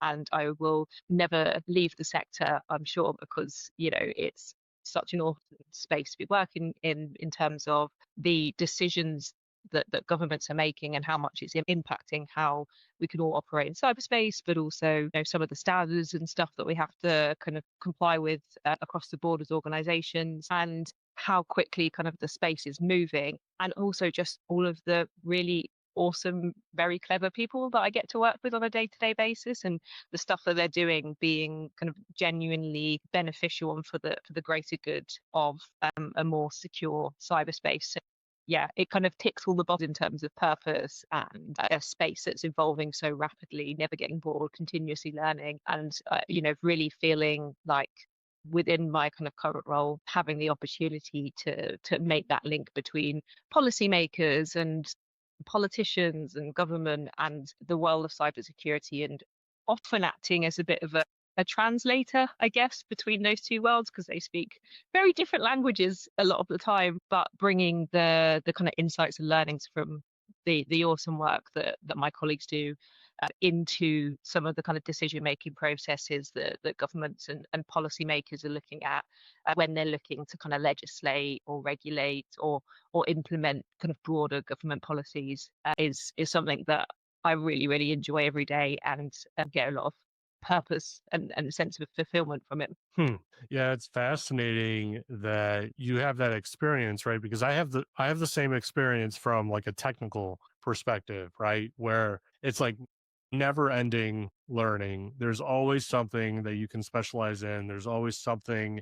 and I will never leave the sector, I'm sure, because, it's such an awesome space to be working in terms of the decisions that governments are making and how much it's impacting how we can all operate in cyberspace, but also, some of the standards and stuff that we have to kind of comply with across the board as organizations, and how quickly kind of the space is moving, and also just all of the really awesome, very clever people that I get to work with on a day-to-day basis, and the stuff that they're doing being kind of genuinely beneficial and for the greater good of a more secure cyberspace. So, yeah, it kind of ticks all the boxes in terms of purpose and a space that's evolving so rapidly, never getting bored, continuously learning, and really feeling like within my kind of current role, having the opportunity to make that link between policymakers and politicians and government and the world of cybersecurity, and often acting as a bit of a translator, I guess, between those two worlds, because they speak very different languages a lot of the time, but bringing the kind of insights and learnings from the awesome work that my colleagues do into some of the kind of decision making processes that governments and policymakers are looking at when they're looking to kind of legislate or regulate or implement kind of broader government policies, is something that I really, really enjoy every day, and get a lot of purpose and a sense of fulfillment from it. Hmm. Yeah, it's fascinating that you have that experience, right? Because I have the same experience from like a technical perspective, right? Where it's like never ending learning. There's always something that you can specialize in. There's always something,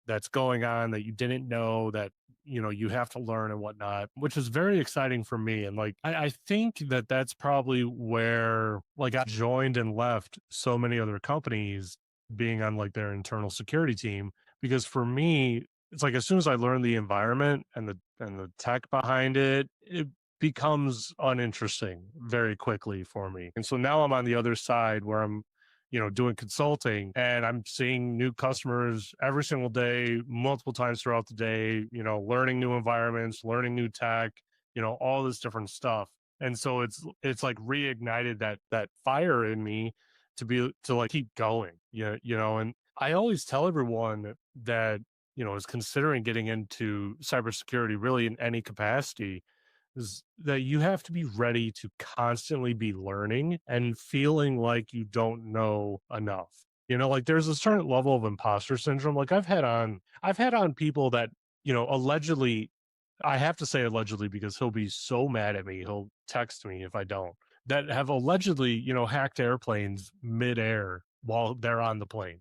that's going on that you didn't know that, you have to learn and whatnot, which is very exciting for me. And like, I think that that's probably where like I joined and left so many other companies being on like their internal security team, because for me it's like as soon as I learn the environment and the tech behind it, it becomes uninteresting very quickly for me. And so now I'm on the other side where I'm doing consulting, and I'm seeing new customers every single day, multiple times throughout the day, learning new environments, learning new tech, all this different stuff. And so it's like reignited that fire in me to like keep going. Yeah, and I always tell everyone that, is considering getting into cybersecurity really in any capacity, is that you have to be ready to constantly be learning and feeling like you don't know enough. Like there's a certain level of imposter syndrome. Like I've had on people that, allegedly, I have to say allegedly because he'll be so mad at me. He'll text me if I don't, that have allegedly, hacked airplanes midair while they're on the plane.